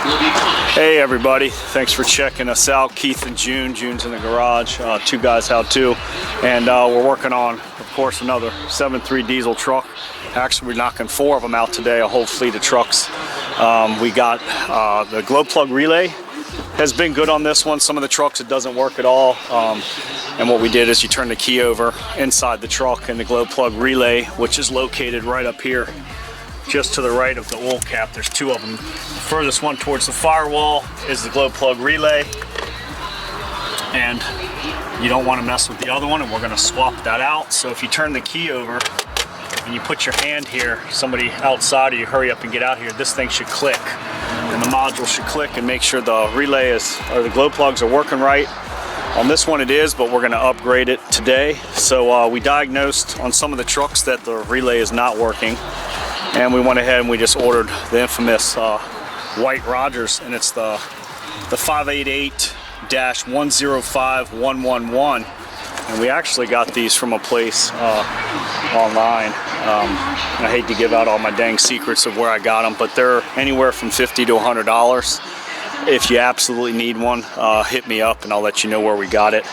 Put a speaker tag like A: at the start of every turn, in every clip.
A: Hey everybody, thanks for checking us out. Keith and June. June's in the garage, two guys how to, and we're working on, of course, another 7.3 diesel truck. Actually, we're knocking 4 of them out today, a whole fleet of trucks. We got the glow plug relay has been good on this one. Some of the trucks it doesn't work at all, and what we did is you turn the key over inside the truck, and the glow plug relay, which is located right up here just to the right of the oil cap. There's 2 of them. The furthest one towards the firewall is the glow plug relay, and you don't want to mess with the other one, and we're going to swap that out. So if you turn the key over and you put your hand here, somebody outside of you, hurry up and get out here, this thing should click, and the module should click and make sure the relay is, or the glow plugs are working right. On this one it is, but we're going to upgrade it today. So we diagnosed on some of the trucks that the relay is not working, and we went ahead and we just ordered the infamous white Rodgers, and it's the 588-105111, and we actually got these from a place online. I hate to give out all my dang secrets of where I got them, but they're anywhere from $50 to $100. If you absolutely need one, hit me up and I'll let you know where we got it.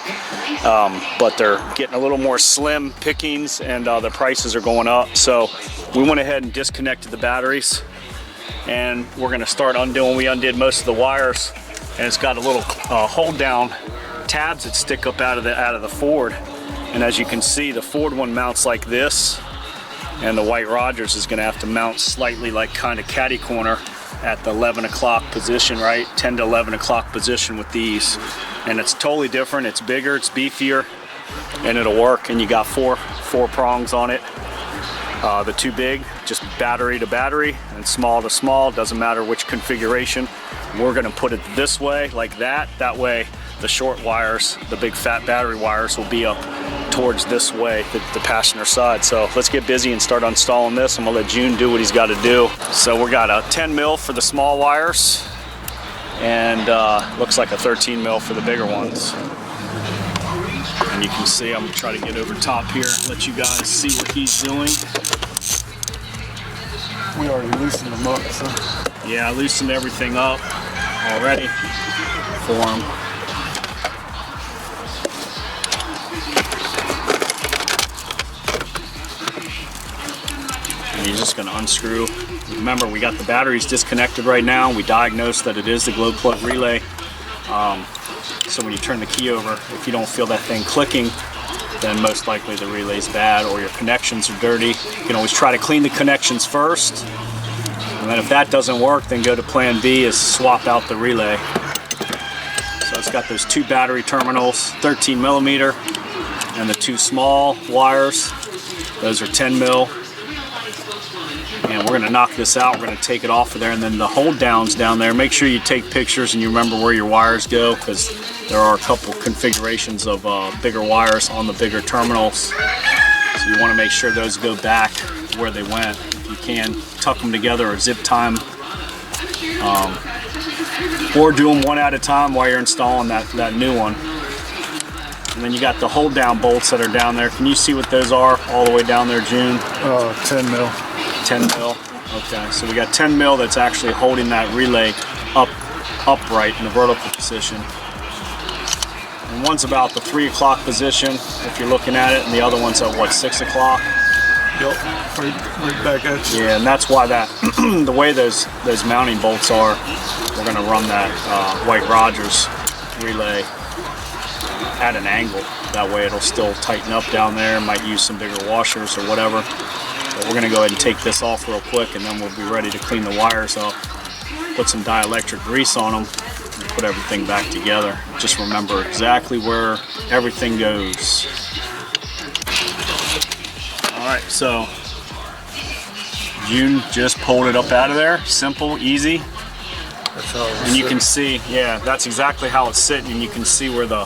A: But they're getting a little more slim pickings, and the prices are going up. So we went ahead and disconnected the batteries, and we're going to start undoing. We undid most of the wires, and it's got a little hold down tabs that stick up out of the Ford. And as you can see, the Ford one mounts like this, and the white Rodgers is going to have to mount slightly like kind of catty corner at the 11 o'clock position, right? 10 to 11 o'clock position with these. And it's totally different. It's bigger, it's beefier, and it'll work. And you got four prongs on it. The 2 big, just battery to battery, and small to small, doesn't matter which configuration. We're gonna put it this way, like that. That way the short wires, the big fat battery wires, will be up towards this way, the passenger side. So let's get busy and start installing this, and we'll let June do what he's got to do. So we got a 10 mil for the small wires, and looks like a 13 mil for the bigger ones. And you can see, I'm gonna try to get over top here, let you guys see what he's doing.
B: We already loosened them up, so.
A: Yeah, I loosened everything up already for him. And he's just gonna unscrew. Remember, we got the batteries disconnected right now. We diagnosed that it is the glow plug relay. So when you turn the key over, if you don't feel that thing clicking, then most likely the relay's bad or your connections are dirty. You can always try to clean the connections first, and then if that doesn't work, then go to plan B, is swap out the relay. So it's got those 2 battery terminals, 13 millimeter, and the 2 small wires. Those are 10 mil. And we're gonna knock this out. We're gonna take it off of there, and then the hold downs down there, make sure you take pictures and you remember where your wires go, because there are a couple configurations of bigger wires on the bigger terminals. So you wanna make sure those go back where they went. If you can, tuck them together or zip tie them. Or do them one at a time while you're installing that new one. And then you got the hold down bolts that are down there. Can you see what those are all the way down there, June?
B: 10 mil.
A: 10 mil. Okay, so we got 10 mil that's actually holding that relay upright in the vertical position. And one's about the 3 o'clock position if you're looking at it, and the other one's at what, 6 o'clock?
B: Yep, right back at you.
A: Yeah, and that's why that the way those mounting bolts are, we're gonna run that white Rodgers relay at an angle. That way it'll still tighten up down there. Might use some bigger washers or whatever. But we're gonna go ahead and take this off real quick, and then we'll be ready to clean the wires up, put some dielectric grease on them, and put everything back together. Just remember exactly where everything goes. All right, so June just pulled it up out of there. Simple, easy.
B: That's how
A: and you can see, yeah, that's exactly how it's sitting, and you can see where the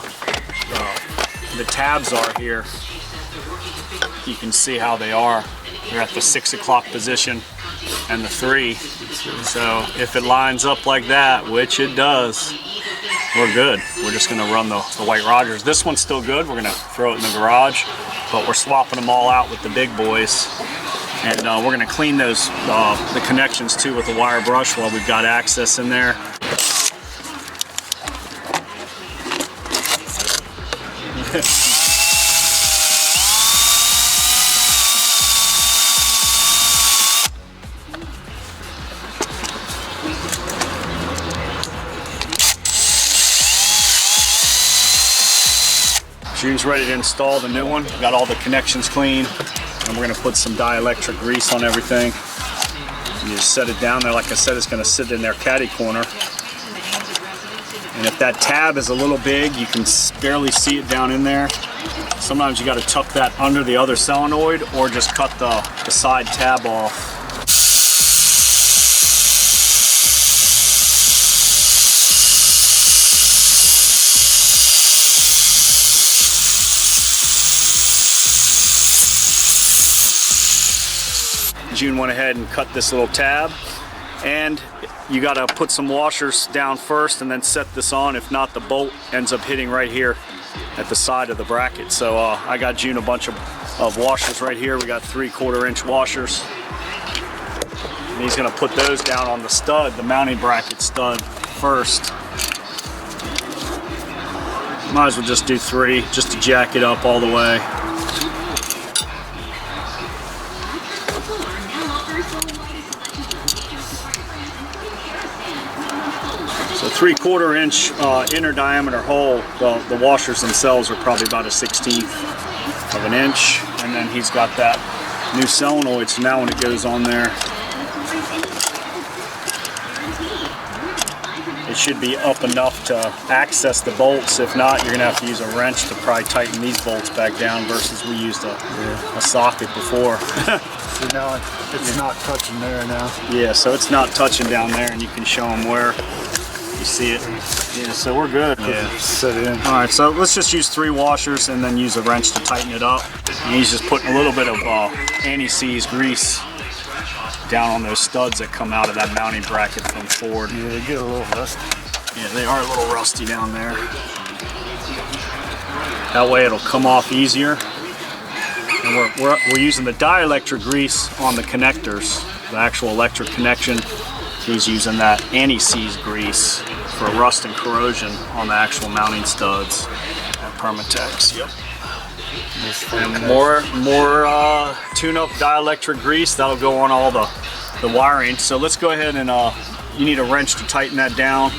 A: tabs are here. You can see how they are. They're at the 6 o'clock position and the 3. So if it lines up like that, which it does, we're good. We're just gonna run the white Rodgers. This one's still good. We're gonna throw it in the garage, but we're swapping them all out with the big boys. And we're gonna clean those, the connections too with the wire brush while we've got access in there. June's ready to install the new one. Got all the connections clean, and we're gonna put some dielectric grease on everything. And you just set it down there. Like I said, it's gonna sit in their caddy corner. And if that tab is a little big, you can barely see it down in there. Sometimes you gotta tuck that under the other solenoid or just cut the side tab off. June went ahead and cut this little tab, and you got to put some washers down first and then set this on. If not, the bolt ends up hitting right here at the side of the bracket. So I got June a bunch of washers right here. We got 3/4 inch washers, and he's going to put those down on the stud, the mounting bracket stud first. Might as well just do 3 just to jack it up all the way. So 3/4 inch inner diameter hole. The washers themselves are probably about a 1/16 of an inch. And then he's got that new solenoid, so now when it goes on there, it should be up enough to access the bolts. If not, you're gonna have to use a wrench to probably tighten these bolts back down versus we used a socket before.
B: So now it's not touching there now.
A: Yeah, so it's not touching down there, and you can show them where you see it. Yeah, so we're good. Yeah.
B: Set it in.
A: All right, so let's just use 3 washers and then use a wrench to tighten it up. And he's just putting a little bit of anti-seize grease down on those studs that come out of that mounting bracket from Ford.
B: Yeah, they get a little rusty.
A: Yeah, they are a little rusty down there. That way it'll come off easier. And we're using the dielectric grease on the connectors, the actual electric connection. He's using that anti-seize grease for rust and corrosion on the actual mounting studs at Permatex. Yep. And more tune-up dielectric grease that'll go on all the wiring. So let's go ahead and you need a wrench to tighten that down.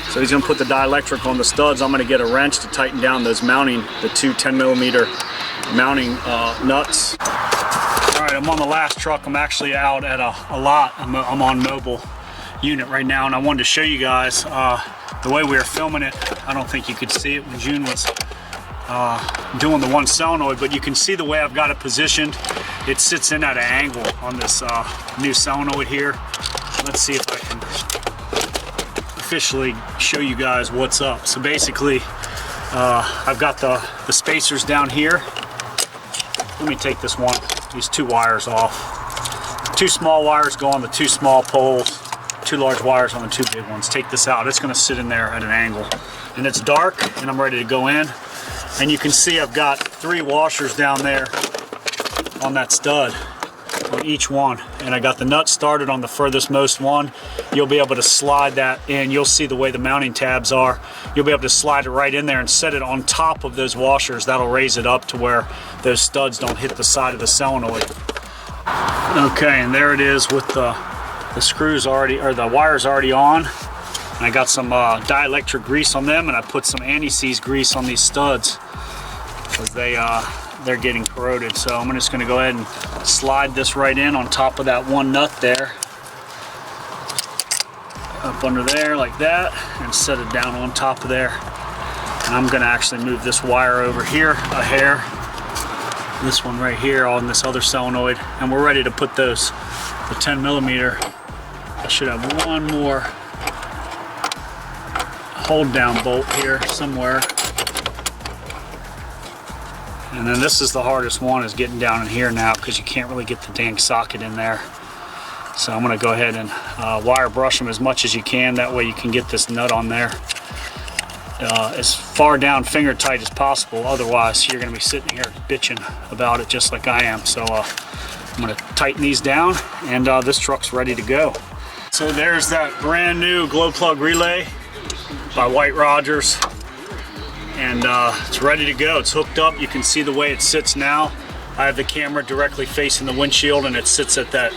A: So he's gonna put the dielectric on the studs. I'm gonna get a wrench to tighten down those mounting, the 2 10mm mounting nuts. All right, I'm on the last truck. I'm actually out at a lot. I'm on mobile unit right now, and I wanted to show you guys the way we were filming it. I don't think you could see it when June was doing the one solenoid, but you can see the way I've got it positioned. It sits in at an angle on this new solenoid here. Let's see if I can officially show you guys what's up. So basically, I've got the spacers down here. Let me take these 2 wires off. 2 small wires go on the 2 small poles, 2 large wires on the 2 big ones. Take this out. It's going to sit in there at an angle. And it's dark, and I'm ready to go in. And you can see I've got 3 washers down there on that stud, on each one. And I got the nut started on the furthest most one. You'll be able to slide that in. You'll see the way the mounting tabs are. You'll be able to slide it right in there and set it on top of those washers. That'll raise it up to where those studs don't hit the side of the solenoid. Okay, and there it is with the screws already, or the wires already on. And I got some dielectric grease on them, and I put some anti-seize grease on these studs because they're getting corroded. So I'm just going to go ahead and slide this right in on top of that one nut there, up under there like that, and set it down on top of there. And I'm going to actually move this wire over here a hair, this one right here on this other solenoid, and we're ready to put the 10mm. I should have one more hold down bolt here somewhere. And then this is the hardest one, is getting down in here now, because you can't really get the dang socket in there. So I'm going to go ahead and wire brush them as much as you can. That way you can get this nut on there as far down finger tight as possible. Otherwise you're going to be sitting here bitching about it just like I am. So I'm gonna tighten these down, and this truck's ready to go. So there's that brand new glow plug relay by Rodgers, and it's ready to go. It's hooked up. You can see the way it sits now. I have the camera directly facing the windshield, and it sits at that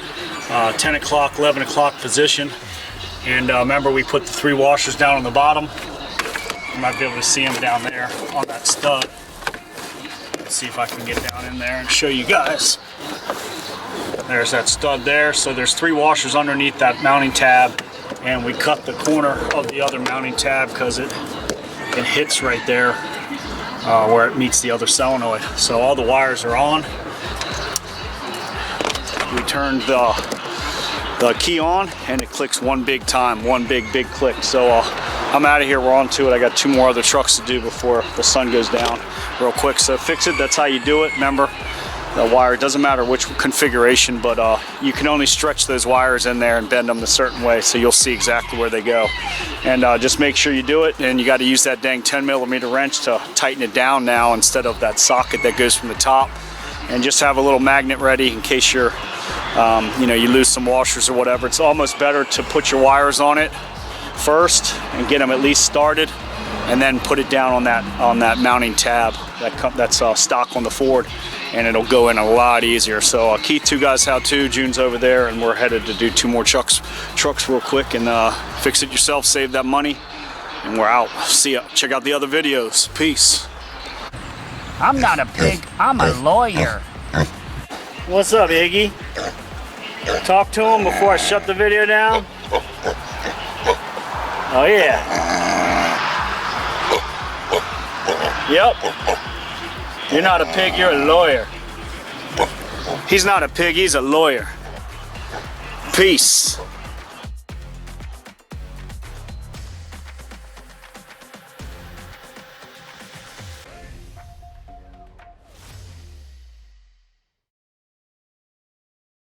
A: 10 o'clock, 11 o'clock position. And remember, we put the 3 washers down on the bottom. You might be able to see them down there on that stud. Let's see if I can get down in there and show you guys. There's that stud there. So there's 3 washers underneath that mounting tab, and we cut the corner of the other mounting tab because it hits right there where it meets the other solenoid. So all the wires are on. We turned the key on, and it clicks one big time, one big click. So I'm out of here. We're on to it. I got 2 more other trucks to do before the sun goes down real quick. So fix it. That's how you do it. Remember, the wire, it doesn't matter which configuration, but you can only stretch those wires in there and bend them a certain way, so you'll see exactly where they go. And just make sure you do it, and you got to use that dang 10mm wrench to tighten it down now instead of that socket that goes from the top. And just have a little magnet ready in case you're you lose some washers or whatever. It's almost better to put your wires on it first and get them at least started, and then put it down on that mounting tab that's stock on the Ford, and it'll go in a lot easier. So Keith, 2 guys how to. June's over there, and we're headed to do 2 more trucks real quick and fix it yourself, save that money, and we're out. See ya. Check out the other videos. Peace.
C: I'm not a pig, I'm a lawyer.
A: What's up, Iggy? Talk to him before I shut the video down. Oh yeah. Yep. You're not a pig, you're a lawyer. He's not a pig, he's a lawyer. Peace.